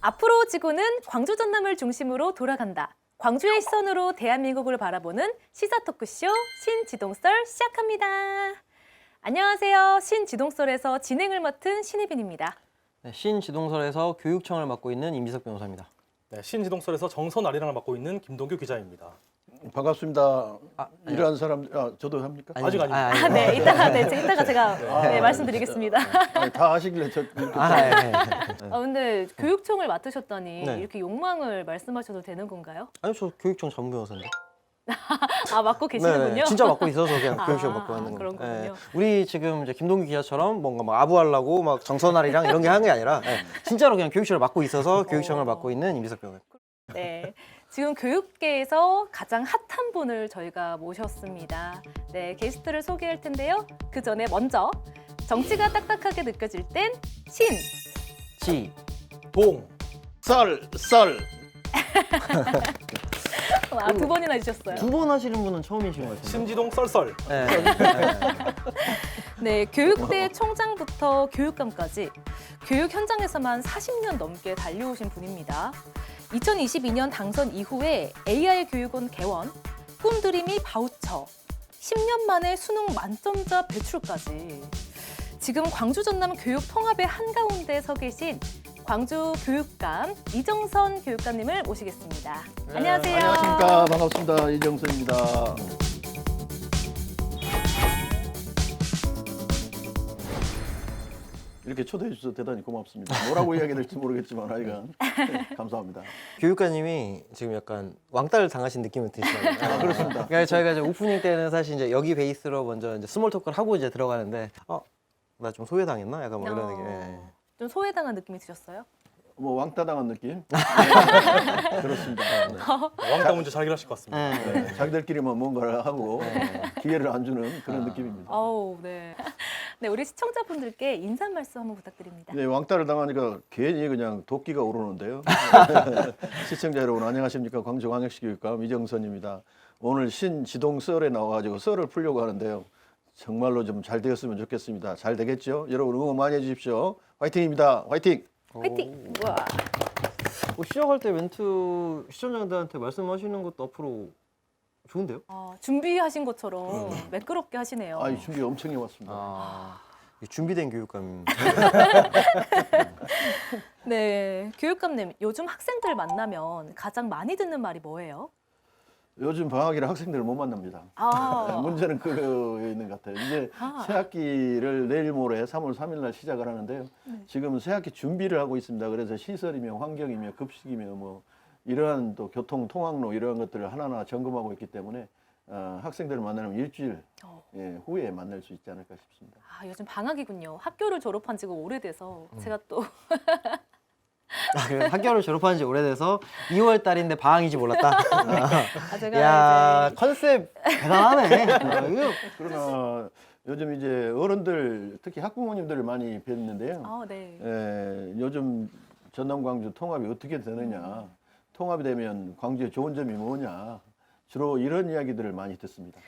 앞으로 지구는 광주 전남을 중심으로 돌아간다. 광주의 시선으로 대한민국을 바라보는 시사 토크쇼 신지동설 시작합니다. 안녕하세요. 신지동설에서 진행을 맡은 신혜빈입니다. 네, 신지동설에서 교육청을 맡고 있는 임지석 변호사입니다. 네, 신지동설에서 정선 아리랑을 맡고 있는 김동규 기자입니다. 반갑습니다. 아니요. 일하는 사람, 저도 합니까? 아직 아닙니다. 네, 이따가 제가 말씀드리겠습니다. 아니, 다 하시길래 저 이렇게 근데 교육청을 맡으셨다니 네. 이렇게 욕망을 말씀하셔도 되는 건가요? 아니, 저 교육청 전문 변호사인데. 맡고 계시는군요. 네, 진짜 맡고 있어서 그냥 교육청 맡고 하는 그런 겁니다. 거군요. 우리 지금 이제 김동규 기자처럼 뭔가 막 아부하려고 막 정선아리랑 이런 게 하는 게 아니라 진짜로 그냥 교육청을 맡고 있어서 교육청을 맡고 있는 임지석 변호사입니다. 네, 지금 교육계에서 가장 핫한 분을 저희가 모셨습니다. 네, 게스트를 소개할 텐데요. 그 전에 먼저 정치가 딱딱하게 느껴질 땐 신, 지, 동, 썰. 두 번이나 해주셨어요. 두 번 하시는 분은 처음이신 것 같은데. 신지동 썰썰. 네. 네, 교육대 총장부터 교육감까지 교육 현장에서만 40년 넘게 달려오신 분입니다. 2022년 당선 이후에 AI 교육원 개원, 꿈드림이 바우처, 10년 만에 수능 만점자 배출까지. 지금 광주 전남 교육 통합의 한가운데 서 계신 광주 교육감 이정선 교육감님을 모시겠습니다. 안녕하세요. 안녕하십니까. 반갑습니다. 이정선입니다. 이렇게 초대해 주셔서 대단히 고맙습니다. 뭐라고 이야기 될지 모르겠지만 하여간 감사합니다. 교육관님이 지금 약간 왕따를 당하신 느낌이 드시잖아요. 그렇습니다. 그러니까 저희가 이제 오프닝 때는 사실 이제 여기 베이스로 먼저 이제 스몰 토크를 하고 이제 들어가는데, 나 좀 소외당했나? 약간 뭐 이런 얘기. 좀 소외당한 느낌이 드셨어요? 뭐 왕따 당한 느낌? 그렇습니다. 네. 왕따 문제 잘 해결하실 것 같습니다. 네, 자기들끼리만 뭔가를 하고 기회를 안 주는 그런 느낌입니다. 네. 네, 우리 시청자분들께 인사 말씀 한번 부탁드립니다. 네, 왕따를 당하니까 괜히 그냥 도끼가 오르는데요. 시청자 여러분 안녕하십니까. 광주광역시 교육감 이정선입니다. 오늘 신지동 썰에 나와가지고 썰을 풀려고 하는데요. 정말로 좀 잘 되었으면 좋겠습니다. 잘 되겠죠? 여러분 응원 많이 해주십시오. 화이팅입니다. 화이팅! 화이팅! 우와. 시작할 때 멘트 시청자들한테 말씀하시는 것도 앞으로 좋은데요? 준비하신 것처럼 매끄럽게 하시네요. 이 준비 엄청 해왔습니다. 준비된 교육감. 네, 교육감님, 요즘 학생들 만나면 가장 많이 듣는 말이 뭐예요? 요즘 방학이라 학생들을 못 만납니다. 문제는 그거에 있는 것 같아요. 이제 새학기를 내일 모레 3월 3일 날 시작을 하는데요. 지금 새학기 준비를 하고 있습니다. 그래서 시설이며 환경이며 급식이며 뭐 이러한 또 교통 통학로 이러한 것들을 하나하나 점검하고 있기 때문에 학생들을 만나면 일주일 후에 만날 수 있지 않을까 싶습니다. 요즘 방학이군요. 학교를 졸업한 지가 오래돼서 제가 또 학교를 졸업한 지 오래돼서 2월 달인데 방학인지 몰랐다. 제가 야, 이제 컨셉 대단하네. 이거 그러나 요즘 이제 어른들 특히 학부모님들을 많이 뵀는데요. 네. 요즘 전남 광주 통합이 어떻게 되느냐, 통합이 되면 광주의 좋은 점이 뭐냐, 주로 이런 이야기들을 많이 듣습니다.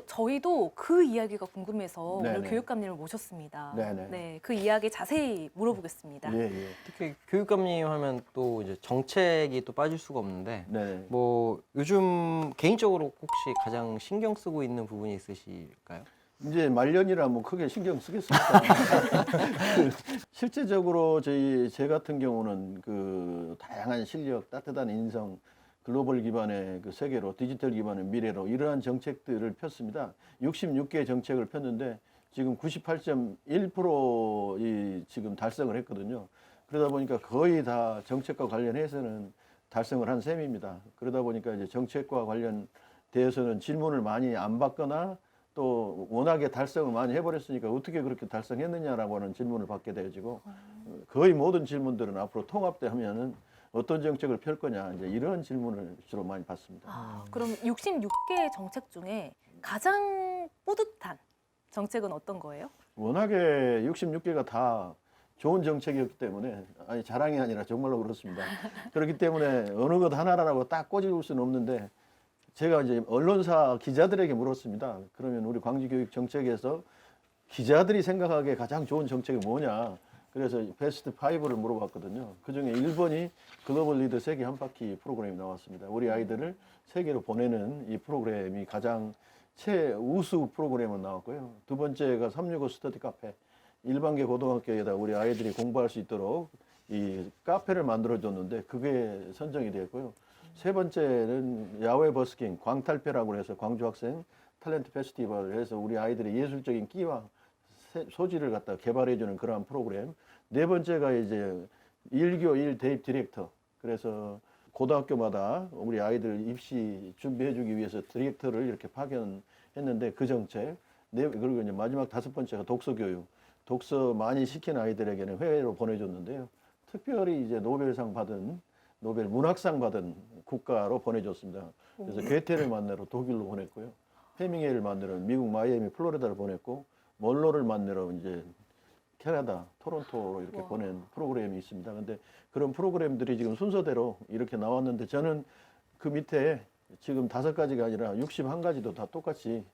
저희도 그 이야기가 궁금해서 네네. 오늘 교육감님을 모셨습니다. 네네. 네, 그 이야기 자세히 물어보겠습니다. 예. 특히 교육감님 하면 또 이제 정책이 또 빠질 수가 없는데 네. 뭐 요즘 개인적으로 혹시 가장 신경 쓰고 있는 부분이 있으실까요? 이제 말년이라 뭐 크게 신경 쓰겠습니까? 실제적으로 제 같은 경우는 그 다양한 실력, 따뜻한 인성, 글로벌 기반의 그 세계로 디지털 기반의 미래로 이러한 정책들을 폈습니다. 66개의 정책을 폈는데 지금 98.1% 지금 달성을 했거든요. 그러다 보니까 거의 다 정책과 관련해서는 달성을 한 셈입니다. 그러다 보니까 이제 정책과 관련돼서는 질문을 많이 안 받거나 또 워낙에 달성을 많이 해버렸으니까 어떻게 그렇게 달성했느냐라고 하는 질문을 받게 되어지고 거의 모든 질문들은 앞으로 통합돼 하면은 어떤 정책을 펼 거냐 이제 이런 질문을 주로 많이 받습니다. 그럼 66개의 정책 중에 가장 뿌듯한 정책은 어떤 거예요? 워낙에 66개가 다 좋은 정책이었기 때문에 자랑이 아니라 정말로 그렇습니다. 그렇기 때문에 어느 것 하나라고 딱 꼬집을 수는 없는데 제가 이제 언론사 기자들에게 물었습니다. 그러면 우리 광주교육 정책에서 기자들이 생각하기에 가장 좋은 정책이 뭐냐? 그래서 베스트 5를 물어봤거든요. 그중에 1번이 글로벌 리더 세계 한 바퀴 프로그램이 나왔습니다. 우리 아이들을 세계로 보내는 이 프로그램이 가장 최우수 프로그램은 나왔고요. 두 번째가 365 스터디 카페. 일반계 고등학교에다 우리 아이들이 공부할 수 있도록 이 카페를 만들어줬는데 그게 선정이 됐고요. 세 번째는 야외 버스킹, 광탈패라고 해서 광주 학생 탤런트 페스티벌을 해서 우리 아이들의 예술적인 끼와 소질을 갖다 개발해주는 그러한 프로그램. 네 번째가 이제 1교1 대입 디렉터. 그래서 고등학교마다 우리 아이들 입시 준비해주기 위해서 디렉터를 이렇게 파견했는데 그 정책. 그리고 이제 마지막 다섯 번째가 독서 교육. 독서 많이 시킨 아이들에게는 해외로 보내줬는데요. 특별히 이제 노벨상 받은, 노벨 문학상 받은 국가로 보내줬습니다. 그래서 괴테를 만나러 독일로 보냈고요. 해밍웨이를 만나러 미국 마이애미 플로리다를 보냈고, 멀로를 만나러 이제 캐나다 토론토로 이렇게 와. 보낸 프로그램이 있습니다. 근데 그런 프로그램들이 지금 순서대로 이렇게 나왔는데 저는 그 밑에 지금 5가지가 아니라 61가지도 다 똑같이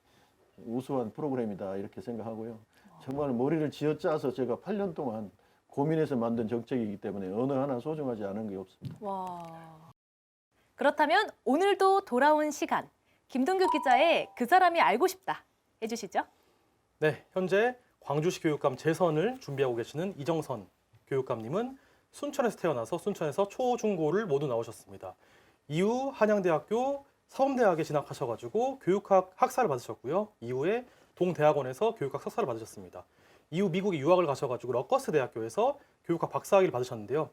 우수한 프로그램이다 이렇게 생각하고요. 정말 머리를 쥐어짜서 제가 8년 동안 고민해서 만든 정책이기 때문에 어느 하나 소중하지 않은 게 없습니다. 와. 그렇다면 오늘도 돌아온 시간. 김동규 기자의 그 사람이 알고 싶다 해주시죠. 네, 현재 광주시 교육감 재선을 준비하고 계시는 이정선 교육감님은 순천에서 태어나서 순천에서 초, 중, 고를 모두 나오셨습니다. 이후 한양대학교 사범대학에 진학하셔가지고 교육학 학사를 받으셨고요. 이후에 동대학원에서 교육학 석사를 받으셨습니다. 이후 미국에 유학을 가셔가지고 러커스 대학교에서 교육학 박사학위를 받으셨는데요.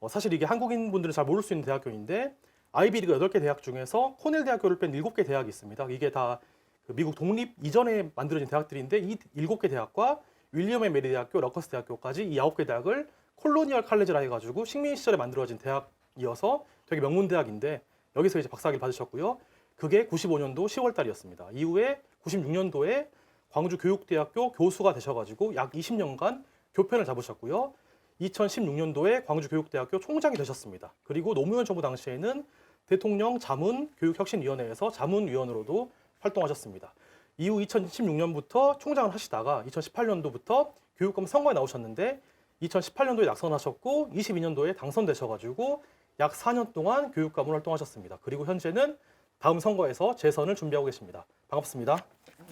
사실 이게 한국인 분들은 잘 모를 수 있는 대학교인데 아이비리그 8개 대학 중에서 코넬 대학교를 뺀 7개 대학이 있습니다. 이게 다 미국 독립 이전에 만들어진 대학들인데 이 7개 대학과 윌리엄 앤 메리 대학교, 러커스 대학교까지 이 9개 대학을 콜로니얼 칼레지라 해가지고 식민 시절에 만들어진 대학이어서 되게 명문 대학인데 여기서 이제 박사학위를 받으셨고요. 그게 95년도 10월 달이었습니다. 이후에 96년도에 광주교육대학교 교수가 되셔가지고 약 20년간 교편을 잡으셨고요. 2016년도에 광주교육대학교 총장이 되셨습니다. 그리고 노무현 정부 당시에는 대통령 자문교육혁신위원회에서 자문위원으로도 활동하셨습니다. 이후 2016년부터 총장을 하시다가 2018년도부터 교육감 선거에 나오셨는데 2018년도에 낙선하셨고 22년도에 당선되셔가지고 약 4년 동안 교육감으로 활동하셨습니다. 그리고 현재는 다음 선거에서 재선을 준비하고 계십니다. 반갑습니다.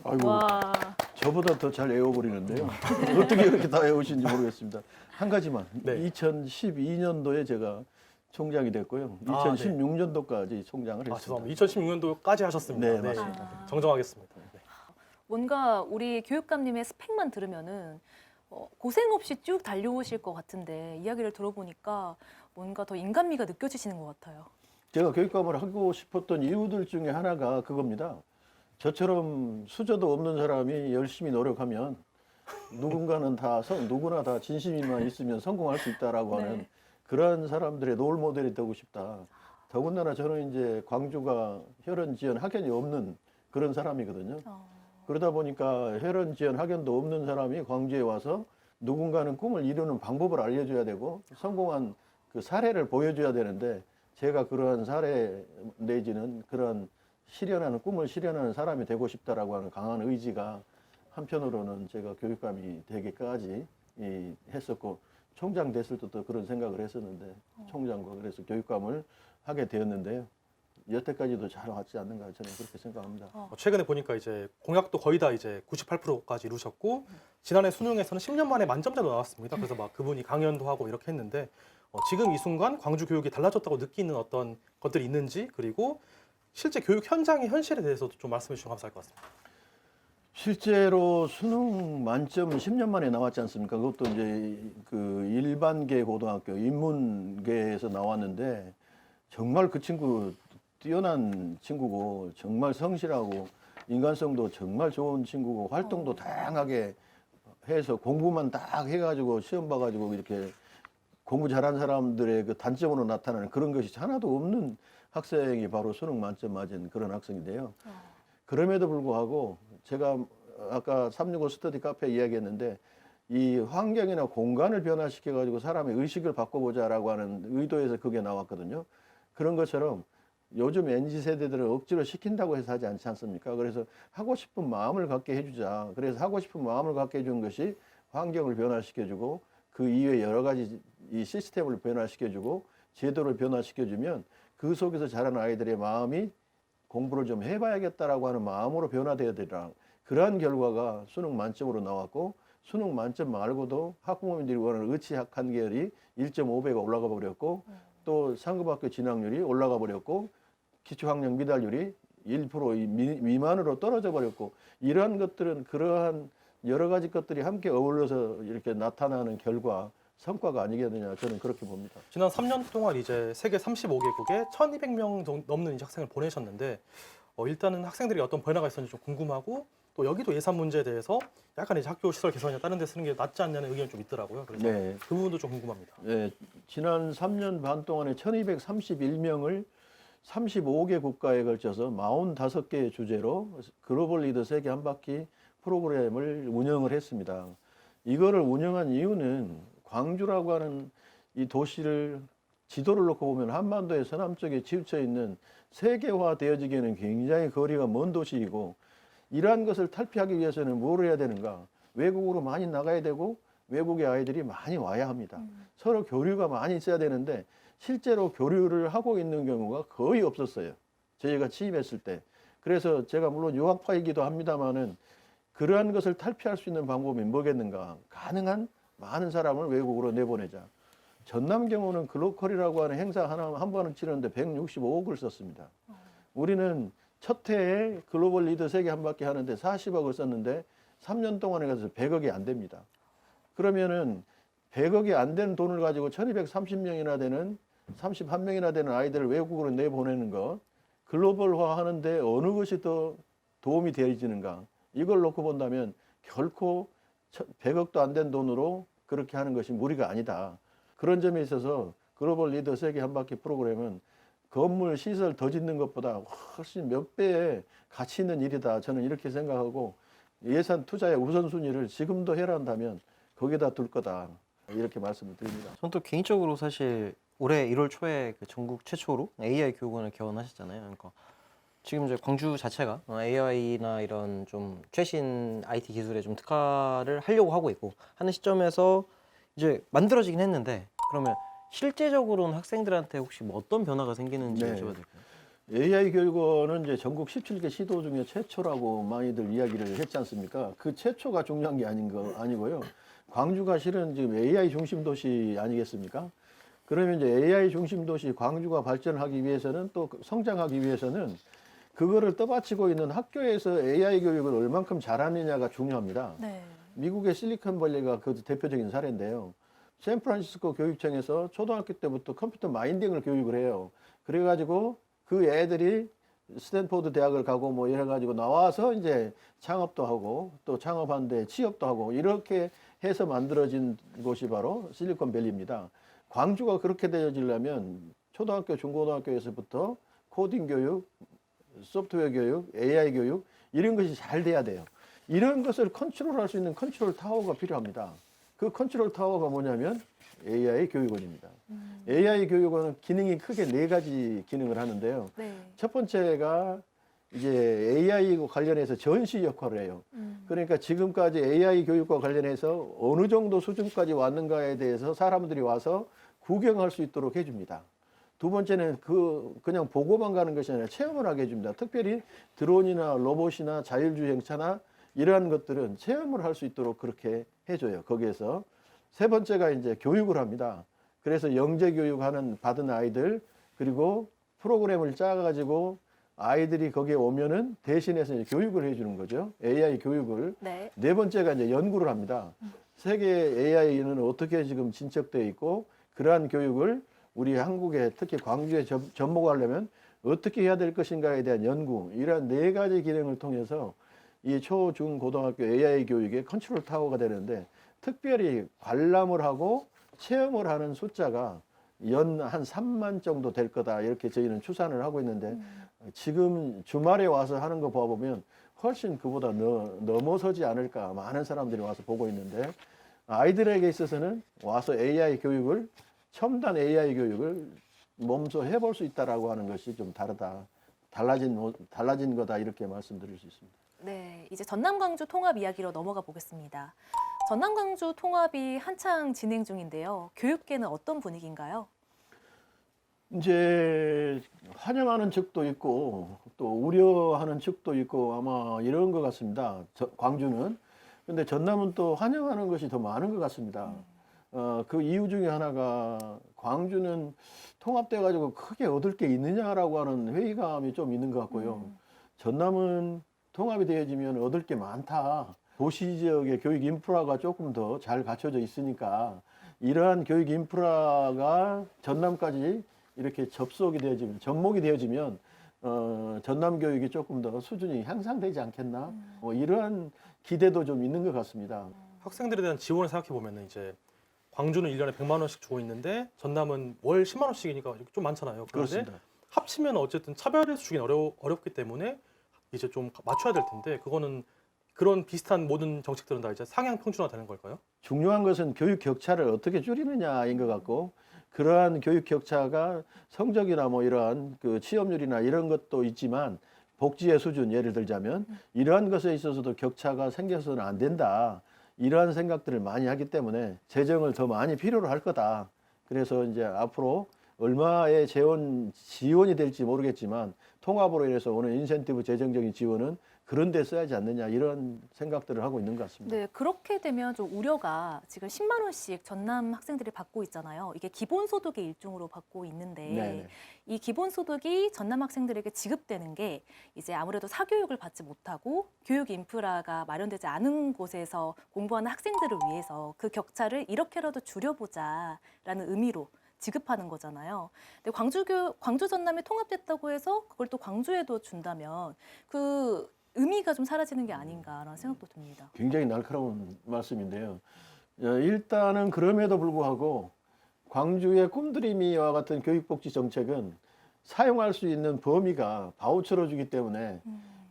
아이고, 와. 저보다 더 잘 외워버리는데요. 어떻게 이렇게 다 외우신지 모르겠습니다. 한 가지만, 네. 2012년도에 제가 총장이 됐고요. 아, 2016년도까지 총장을 했습니다. 죄송합니다. 2016년도까지 하셨습니다. 네, 맞습니다. 아. 정정하겠습니다. 네. 뭔가 우리 교육감님의 스펙만 들으면은 고생 없이 쭉 달려오실 것 같은데 이야기를 들어보니까 뭔가 더 인간미가 느껴지시는 것 같아요. 제가 교육감을 하고 싶었던 이유들 중에 하나가 그겁니다. 저처럼 수저도 없는 사람이 열심히 노력하면 누구나 다 진심이만 있으면 성공할 수 있다라고 네. 하는 그런 사람들의 롤 모델이 되고 싶다. 더군다나 저는 이제 광주가 혈연, 지연, 학연이 없는 그런 사람이거든요. 그러다 보니까 혈연, 지연, 학연도 없는 사람이 광주에 와서 누군가는 꿈을 이루는 방법을 알려줘야 되고 성공한 그 사례를 보여줘야 되는데 제가 그러한 사례 내지는 그런 꿈을 실현하는 사람이 되고 싶다라고 하는 강한 의지가 한편으로는 제가 교육감이 되기까지 했었고 총장 됐을 때도 그런 생각을 했었는데 총장과 그래서 교육감을 하게 되었는데요. 여태까지도 잘 왔지 않는가 저는 그렇게 생각합니다. 최근에 보니까 이제 공약도 거의 다 이제 98%까지 이루셨고 지난해 수능에서는 10년 만에 만점자도 나왔습니다. 그래서 막 그분이 강연도 하고 이렇게 했는데 지금 이 순간 광주 교육이 달라졌다고 느끼는 어떤 것들이 있는지 그리고 실제 교육 현장의 현실에 대해서도 좀 말씀해 주시면 감사할 것 같습니다. 실제로 수능 만점 10년 만에 나왔지 않습니까? 그것도 이제 그 일반계 고등학교 인문계에서 나왔는데 정말 그 친구 뛰어난 친구고 정말 성실하고 인간성도 정말 좋은 친구고 활동도 다양하게 해서 공부만 딱 해가지고 시험 봐가지고 이렇게 공부 잘하는 사람들의 그 단점으로 나타나는 그런 것이 하나도 없는 학생이 바로 수능 만점 맞은 그런 학생인데요. 그럼에도 불구하고 제가 아까 365 스터디 카페 이야기했는데 이 환경이나 공간을 변화시켜 가지고 사람의 의식을 바꿔보자라고 하는 의도에서 그게 나왔거든요. 그런 것처럼 요즘 MZ 세대들을 억지로 시킨다고 해서 하지 않지 않습니까? 그래서 하고 싶은 마음을 갖게 해주자. 그래서 하고 싶은 마음을 갖게 해주는 것이 환경을 변화시켜주고 그 이외에 여러 가지 이 시스템을 변화시켜주고 제도를 변화시켜주면 그 속에서 자라는 아이들의 마음이 공부를 좀 해봐야겠다라고 하는 마음으로 변화되어야 되라. 그러한 결과가 수능 만점으로 나왔고 수능 만점 말고도 학부모님들이 원하는 의치학 한계열이 1.5배가 올라가 버렸고 또 상급학교 진학률이 올라가 버렸고 기초학력 미달률이 1% 미만으로 떨어져 버렸고 이러한 것들은 그러한 여러 가지 것들이 함께 어울려서 이렇게 나타나는 결과 성과가 아니겠느냐 저는 그렇게 봅니다. 지난 3년 동안 이제 세계 35개국에 1,200명 넘는 이제 학생을 보내셨는데 일단은 학생들이 어떤 변화가 있었는지 좀 궁금하고 또 여기도 예산 문제에 대해서 약간 이제 학교 시설 개선이나 다른 데 쓰는 게 낫지 않냐는 의견이 좀 있더라고요. 그래서 네. 그 부분도 좀 궁금합니다. 네, 지난 3년 반 동안에 1,231명을 35개 국가에 걸쳐서 45개의 주제로 글로벌 리더 세계 한 바퀴 프로그램을 운영을 했습니다. 이거를 운영한 이유는 광주라고 하는 이 도시를 지도를 놓고 보면 한반도의 서남쪽에 치우쳐 있는 세계화되어지기에는 굉장히 거리가 먼 도시이고 이러한 것을 탈피하기 위해서는 뭘 해야 되는가? 외국으로 많이 나가야 되고 외국의 아이들이 많이 와야 합니다. 서로 교류가 많이 있어야 되는데 실제로 교류를 하고 있는 경우가 거의 없었어요. 저희가 취임했을 때. 그래서 제가 물론 유학파이기도 합니다만은 그러한 것을 탈피할 수 있는 방법이 뭐겠는가? 가능한 많은 사람을 외국으로 내보내자. 전남 경우는 글로컬이라고 하는 행사 하나 한 번을 치르는데 165억을 썼습니다. 우리는 첫 해에 글로벌 리더 세계 한 바퀴 하는데 40억을 썼는데 3년 동안에 가서 100억이 안 됩니다. 그러면은 100억이 안 되는 돈을 가지고 1230명이나 되는 31명이나 되는 아이들을 외국으로 내보내는 것 글로벌화 하는데 어느 것이 더 도움이 되어지는가 이걸 놓고 본다면 결코 100억도 안 된 돈으로 그렇게 하는 것이 무리가 아니다. 그런 점에 있어서 글로벌 리더 세계 한 바퀴 프로그램은 건물 시설 더 짓는 것보다 훨씬 몇 배의 가치 있는 일이다. 저는 이렇게 생각하고 예산 투자의 우선순위를 지금도 해라 한다면 거기다 둘 거다. 이렇게 말씀을 드립니다. 저는 또 개인적으로 사실 올해 1월 초에 그 전국 최초로 AI 교육원을 개원하셨잖아요. 그러니까 지금 이제 광주 자체가 AI나 이런 좀 최신 IT 기술에 좀 특화를 하려고 하고 있고 하는 시점에서 이제 만들어지긴 했는데 그러면 실제적으로는 학생들한테 혹시 뭐 어떤 변화가 생기는지 네. 여쭤봐도 될까요? AI 교육원은 이제 전국 17개 시도 중에 최초라고 많이들 이야기를 했지 않습니까? 그 최초가 중요한 게 아니고요. 광주가 실은 지금 AI 중심 도시 아니겠습니까? 그러면 이제 AI 중심 도시 광주가 발전하기 위해서는 또 성장하기 위해서는 그거를 떠받치고 있는 학교에서 AI 교육을 얼만큼 잘하느냐가 중요합니다. 네. 미국의 실리콘밸리가 그 대표적인 사례인데요. 샌프란시스코 교육청에서 초등학교 때부터 컴퓨터 마인딩을 교육을 해요. 그래가지고 그 애들이 스탠포드 대학을 가고 뭐 이래가지고 나와서 이제 창업도 하고 또 창업하는데 취업도 하고 이렇게 해서 만들어진 곳이 바로 실리콘밸리입니다. 광주가 그렇게 되어지려면 초등학교, 중고등학교에서부터 코딩 교육, 소프트웨어 교육, AI 교육 이런 것이 잘 돼야 돼요. 이런 것을 컨트롤할 수 있는 컨트롤 타워가 필요합니다. 그 컨트롤 타워가 뭐냐면 AI 교육원입니다. AI 교육원은 기능이 크게 4가지 기능을 하는데요. 네. 첫 번째가 이제 AI 관련해서 전시 역할을 해요. 그러니까 지금까지 AI 교육과 관련해서 어느 정도 수준까지 왔는가에 대해서 사람들이 와서 구경할 수 있도록 해줍니다. 두 번째는 그냥 보고만 가는 것이 아니라 체험을 하게 해줍니다. 특별히 드론이나 로봇이나 자율주행차나 이러한 것들은 체험을 할 수 있도록 그렇게 해줘요. 거기에서. 세 번째가 이제 교육을 합니다. 그래서 영재 교육하는 받은 아이들 그리고 프로그램을 짜가지고 아이들이 거기에 오면은 대신해서 이제 교육을 해주는 거죠. AI 교육을. 네. 네 번째가 이제 연구를 합니다. 세계 AI는 어떻게 지금 진척되어 있고 그러한 교육을 우리 한국에 특히 광주에 접목하려면 어떻게 해야 될 것인가에 대한 연구 이러한 4가지 기능을 통해서 이 초, 중, 고등학교 AI 교육의 컨트롤 타워가 되는데 특별히 관람을 하고 체험을 하는 숫자가 연 한 3만 정도 될 거다 이렇게 저희는 추산을 하고 있는데 지금 주말에 와서 하는 거 봐보면 훨씬 그보다 넘어서지 않을까 많은 사람들이 와서 보고 있는데 아이들에게 있어서는 와서 AI 교육을 첨단 AI 교육을 몸소 해볼 수 있다라고 하는 것이 좀 다르다. 달라진 거다 이렇게 말씀드릴 수 있습니다. 네, 이제 전남 광주 통합 이야기로 넘어가 보겠습니다. 전남 광주 통합이 한창 진행 중인데요. 교육계는 어떤 분위기인가요? 이제 환영하는 측도 있고 또 우려하는 측도 있고 아마 이런 것 같습니다. 광주는. 근데 전남은 또 환영하는 것이 더 많은 것 같습니다. 그 이유 중에 하나가 광주는 통합돼 가지고 크게 얻을 게 있느냐라고 하는 회의감이 좀 있는 것 같고요. 전남은 통합이 되어지면 얻을 게 많다. 도시 지역의 교육 인프라가 조금 더 잘 갖춰져 있으니까 이러한 교육 인프라가 전남까지 이렇게 접목이 되어지면 전남 교육이 조금 더 수준이 향상되지 않겠나? 뭐 이러한 기대도 좀 있는 것 같습니다. 학생들에 대한 지원을 생각해 보면은 이제 광주는 1년에 100만 원씩 주고 있는데 전남은 월 10만 원씩이니까 좀 많잖아요. 그런데 그렇습니다. 합치면 어쨌든 차별해서 주긴 어렵기 때문에 이제 좀 맞춰야 될 텐데 그거는 그런 비슷한 모든 정책들은 다 이제 상향 평준화 되는 걸까요? 중요한 것은 교육 격차를 어떻게 줄이느냐인 것 같고 그러한 교육 격차가 성적이나 뭐 이러한 그 취업률이나 이런 것도 있지만 복지의 수준 예를 들자면 이러한 것에 있어서도 격차가 생겨서는 안 된다. 이러한 생각들을 많이 하기 때문에 재정을 더 많이 필요로 할 거다. 그래서 이제 앞으로 얼마의 지원이 될지 모르겠지만 통합으로 인해서 오는 인센티브 재정적인 지원은 그런 데 써야지 않느냐 이런 생각들을 하고 있는 것 같습니다. 네, 그렇게 되면 좀 우려가 지금 10만 원씩 전남 학생들이 받고 있잖아요. 이게 기본소득의 일종으로 받고 있는데 네네. 이 기본소득이 전남 학생들에게 지급되는 게 이제 아무래도 사교육을 받지 못하고 교육 인프라가 마련되지 않은 곳에서 공부하는 학생들을 위해서 그 격차를 이렇게라도 줄여보자라는 의미로 지급하는 거잖아요. 근데 광주 전남이 통합됐다고 해서 그걸 또 광주에도 준다면 그 의미가 좀 사라지는 게 아닌가라는 생각도 듭니다. 굉장히 날카로운 말씀인데요. 일단은 그럼에도 불구하고 광주의 꿈드림이와 같은 교육복지 정책은 사용할 수 있는 범위가 바우처로 주기 때문에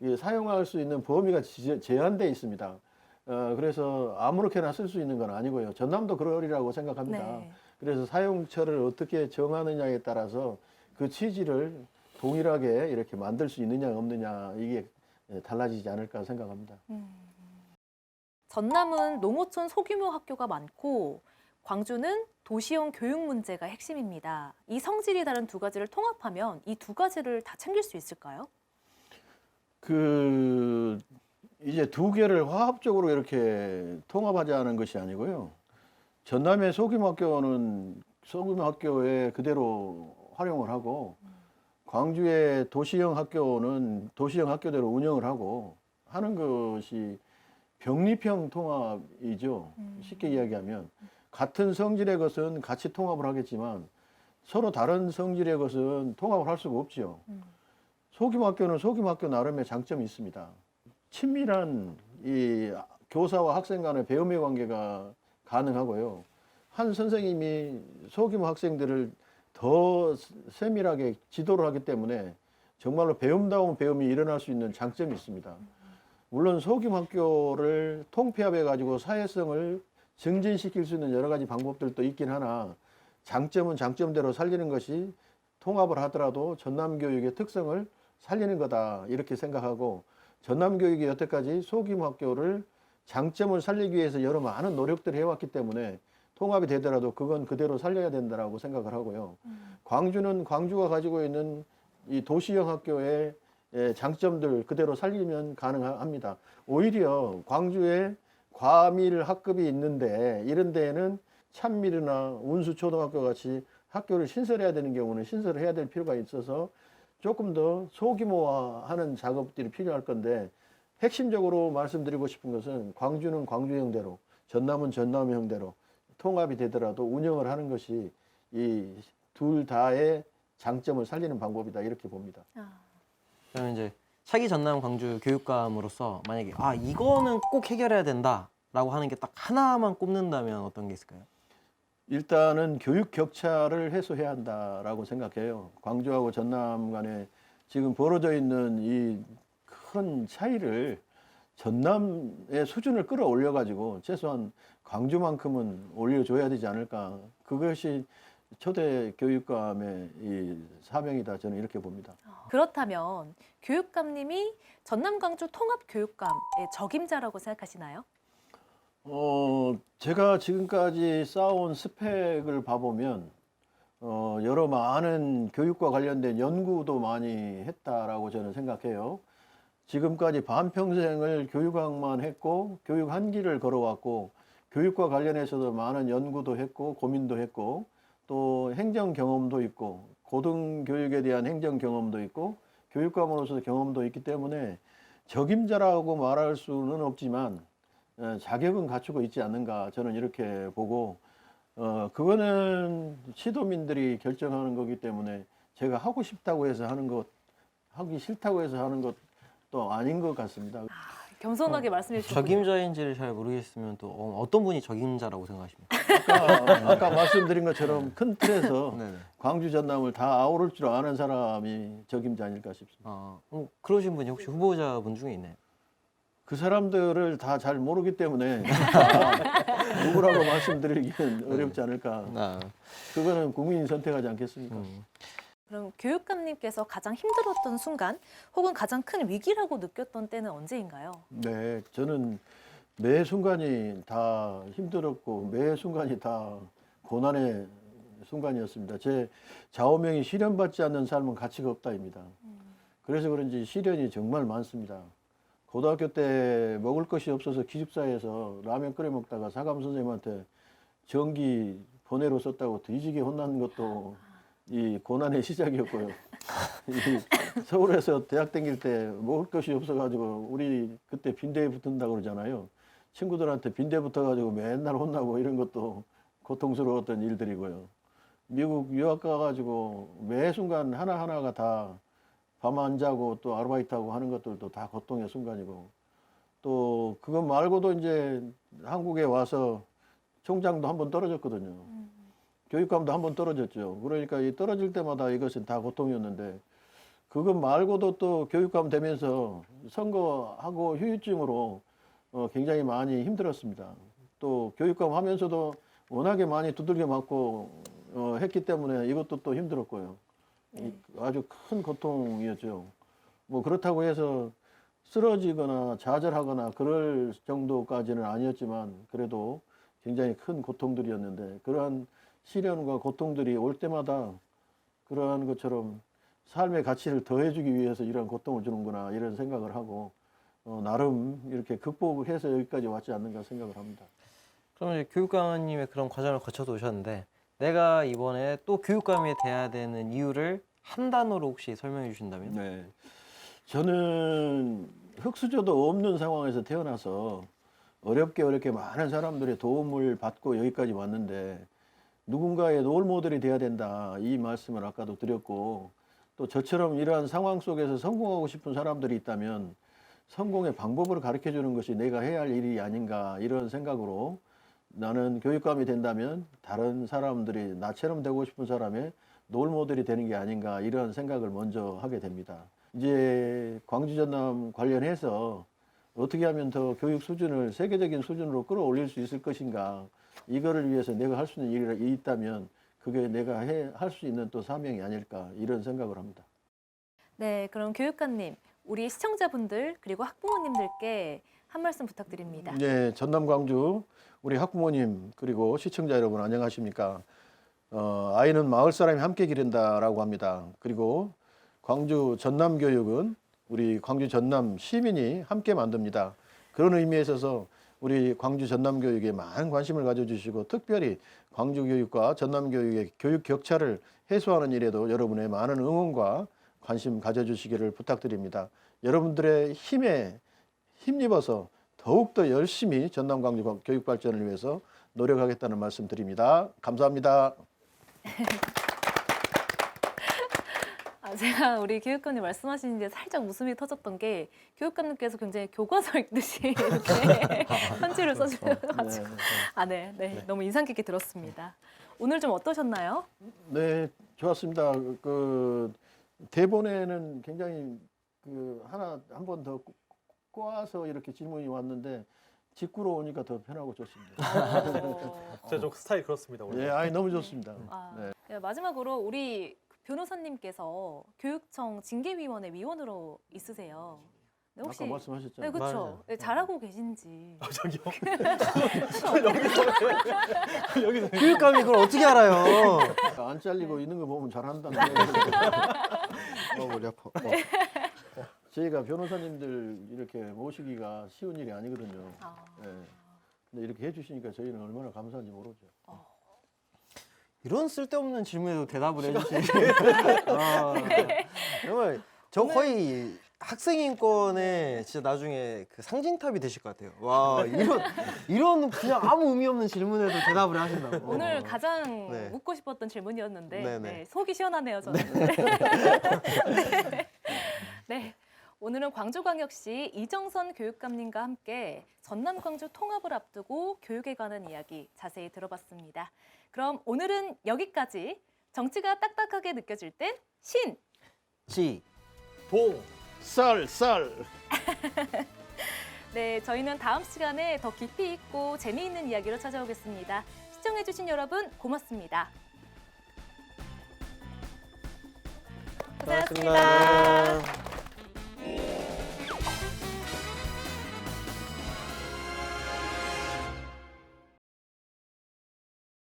이 사용할 수 있는 범위가 제한되어 있습니다. 그래서 아무렇게나 쓸 수 있는 건 아니고요. 전남도 그러리라고 생각합니다. 네. 그래서 사용처를 어떻게 정하느냐에 따라서 그 취지를 동일하게 이렇게 만들 수 있느냐 없느냐 이게 달라지지 않을까 생각합니다. 전남은 농어촌 소규모 학교가 많고 광주는 도시형 교육 문제가 핵심입니다. 이 성질이 다른 두 가지를 통합하면 이 두 가지를 다 챙길 수 있을까요? 이제 두 개를 화합적으로 이렇게 통합하자는 것이 아니고요. 전남의 소규모 학교는 소규모 학교에 그대로 활용을 하고 광주의 도시형 학교는 도시형 학교대로 운영을 하고 하는 것이 병립형 통합이죠. 쉽게 이야기하면 같은 성질의 것은 같이 통합을 하겠지만 서로 다른 성질의 것은 통합을 할 수가 없지요. 소규모 학교는 소규모 학교 나름의 장점이 있습니다. 친밀한 이 교사와 학생 간의 배움의 관계가 가능하고요. 한 선생님이 소규모 학생들을 더 세밀하게 지도를 하기 때문에 정말로 배움다운 배움이 일어날 수 있는 장점이 있습니다. 물론 소규모 학교를 통폐합해 가지고 사회성을 증진시킬 수 있는 여러 가지 방법들도 있긴 하나 장점은 장점대로 살리는 것이 통합을 하더라도 전남 교육의 특성을 살리는 거다 이렇게 생각하고 전남 교육이 여태까지 소규모 학교를 장점을 살리기 위해서 여러 많은 노력들을 해왔기 때문에 통합이 되더라도 그건 그대로 살려야 된다라고 생각을 하고요. 광주는 광주가 가지고 있는 이 도시형 학교의 장점들 그대로 살리면 가능합니다. 오히려 광주에 과밀 학급이 있는데 이런 데에는 찬밀이나 운수초등학교 같이 학교를 신설해야 되는 경우는 신설을 해야 될 필요가 있어서 조금 더 소규모화하는 작업들이 필요할 건데 핵심적으로 말씀드리고 싶은 것은 광주는 광주형대로 전남은 전남형대로 통합이 되더라도 운영을 하는 것이 이 둘 다의 장점을 살리는 방법이다 이렇게 봅니다. 그러면 이제 차기 전남 광주 교육감으로서 만약에 이거는 꼭 해결해야 된다라고 하는 게 딱 하나만 꼽는다면 어떤 게 있을까요? 일단은 교육 격차를 해소해야 한다라고 생각해요. 광주하고 전남 간에 지금 벌어져 있는 이 큰 차이를 전남의 수준을 끌어올려 가지고 최소한 광주만큼은 올려줘야 되지 않을까. 그것이 초대 교육감의 이 사명이다 저는 이렇게 봅니다. 그렇다면 교육감님이 전남 광주 통합 교육감의 적임자라고 생각하시나요? 제가 지금까지 쌓아온 스펙을 봐보면 여러 많은 교육과 관련된 연구도 많이 했다라고 저는 생각해요. 지금까지 반평생을 교육학만 했고 교육 한 길을 걸어왔고 교육과 관련해서도 많은 연구도 했고 고민도 했고 또 행정 경험도 있고 고등교육에 대한 행정 경험도 있고 교육감으로서 경험도 있기 때문에 적임자라고 말할 수는 없지만 자격은 갖추고 있지 않는가 저는 이렇게 보고 그거는 시도민들이 결정하는 거기 때문에 제가 하고 싶다고 해서 하는 것 하기 싫다고 해서 하는 것도 아닌 것 같습니다. 겸손하게 말씀해 주셨군요. 적임자인지를 잘 모르겠으면 또 어떤 분이 적임자라고 생각하십니까? 아까 말씀드린 것처럼 큰 틀에서 네네. 광주 전남을 다 아우를 줄 아는 사람이 적임자 아닐까 싶습니다. 그러신 분이 혹시 후보자분 중에 있나요? 그 사람들을 다 잘 모르기 때문에 누구라고 말씀드리기는 어렵지 않을까. 그거는 국민이 선택하지 않겠습니까? 그럼 교육감님께서 가장 힘들었던 순간 혹은 가장 큰 위기라고 느꼈던 때는 언제인가요? 네, 저는 매 순간이 다 힘들었고 매 순간이 다 고난의 순간이었습니다. 제 좌우명이 시련받지 않는 삶은 가치가 없다입니다. 그래서 그런지 시련이 정말 많습니다. 고등학교 때 먹을 것이 없어서 기숙사에서 라면 끓여 먹다가 사감 선생님한테 전기 번외로 썼다고 뒤지게 혼난 것도 이 고난의 시작이었고요. 이 서울에서 대학 다닐 때 먹을 것이 없어가지고 우리 그때 빈대에 붙는다고 그러잖아요. 친구들한테 빈대 붙어가지고 맨날 혼나고 이런 것도 고통스러웠던 일들이고요. 미국 유학 가가지고 매 순간 하나하나가 다 밤 안 자고 또 아르바이트하고 하는 것들도 다 고통의 순간이고 또 그것 말고도 이제 한국에 와서 총장도 한 번 떨어졌거든요. 교육감도 한 번 떨어졌죠. 그러니까 이 떨어질 때마다 이것은 다 고통이었는데 그것 말고도 또 교육감 되면서 선거하고 후유증으로 굉장히 많이 힘들었습니다. 또 교육감 하면서도 워낙에 많이 두들겨 맞고 했기 때문에 이것도 또 힘들었고요. 아주 큰 고통이었죠. 뭐 그렇다고 해서 쓰러지거나 좌절하거나 그럴 정도까지는 아니었지만 그래도 굉장히 큰 고통들이었는데 그러한 시련과 고통들이 올 때마다 그러한 것처럼 삶의 가치를 더해주기 위해서 이런 고통을 주는구나 이런 생각을 하고 나름 이렇게 극복을 해서 여기까지 왔지 않는가 생각을 합니다. 그러면 이제 교육감님의 그런 과정을 거쳐서 오셨는데 내가 이번에 또 교육감이 돼야 되는 이유를 한 단어로 혹시 설명해 주신다면? 네, 저는 흙수저도 없는 상황에서 태어나서 어렵게 많은 사람들의 도움을 받고 여기까지 왔는데 누군가의 롤모델이 돼야 된다 이 말씀을 아까도 드렸고 또 저처럼 이러한 상황 속에서 성공하고 싶은 사람들이 있다면 성공의 방법을 가르쳐 주는 것이 내가 해야 할 일이 아닌가 이런 생각으로 나는 교육감이 된다면 다른 사람들이 나처럼 되고 싶은 사람의 롤모델이 되는 게 아닌가 이런 생각을 먼저 하게 됩니다. 이제 광주 전남 관련해서 어떻게 하면 더 교육 수준을 세계적인 수준으로 끌어올릴 수 있을 것인가 이거를 위해서 내가 할 수 있는 일이 있다면 그게 내가 할 수 있는 또 사명이 아닐까 이런 생각을 합니다. 네, 그럼 교육감님, 우리 시청자분들 그리고 학부모님들께 한 말씀 부탁드립니다. 네, 전남 광주 우리 학부모님 그리고 시청자 여러분 안녕하십니까? 아이는 마을 사람이 함께 기른다라고 합니다. 그리고 광주 전남 교육은 우리 광주 전남 시민이 함께 만듭니다. 그런 의미에 있어서 우리 광주 전남 교육에 많은 관심을 가져주시고 특별히 광주 교육과 전남 교육의 교육 격차를 해소하는 일에도 여러분의 많은 응원과 관심 가져주시기를 부탁드립니다. 여러분들의 힘에 힘입어서 더욱더 열심히 전남 광주 교육 발전을 위해서 노력하겠다는 말씀 드립니다. 감사합니다. 제가 우리 교육감님 말씀하시는 게 살짝 웃음이 터졌던 게 교육감님께서 굉장히 교과서 읽듯이 이렇게 편지를 써주셔가지고 네, 너무 인상 깊게 들었습니다. 오늘 좀 어떠셨나요? 네, 좋았습니다. 그 대본에는 굉장히 한 번 더 꼬아서 이렇게 질문이 왔는데 직구로 오니까 더 편하고 좋습니다. 제가 좀 스타일 그렇습니다. 원래. 네, 너무 좋습니다. 네. 네, 마지막으로 우리 변호사님께서 교육청 징계위원회 위원으로 있으세요. 네, 혹시 아까 말씀하셨잖아요. 네, 그렇죠. 맞아요. 네, 잘하고 계신지. 아, 저기요. 여기서 교육감이 그걸 어떻게 알아요? 안 잘리고 있는 거 보면 잘한다는 머리 아파. 저희가 변호사님들 이렇게 모시기가 쉬운 일이 아니거든요. 아, 예. 근데 이렇게 해주시니까 저희는 얼마나 감사한지 모르죠. 이런 쓸데없는 질문에도 대답을 해주시니 정말 저 거의 학생 인권의 진짜 나중에 그 상징탑이 되실 것 같아요. 와 이런 그냥 아무 의미 없는 질문에도 대답을 하신다고. 오늘 가장 네. 묻고 싶었던 질문이었는데 네네. 네, 속이 시원하네요, 저는. 네. 오늘은 광주광역시 이정선 교육감님과 함께 전남 광주 통합을 앞두고 교육에 관한 이야기 자세히 들어봤습니다. 그럼 오늘은 여기까지. 정치가 딱딱하게 느껴질 땐 신! 지 동. 썰. 네, 저희는 다음 시간에 더 깊이 있고 재미있는 이야기로 찾아오겠습니다. 시청해주신 여러분 고맙습니다. 고생하셨습니다. 고맙습니다.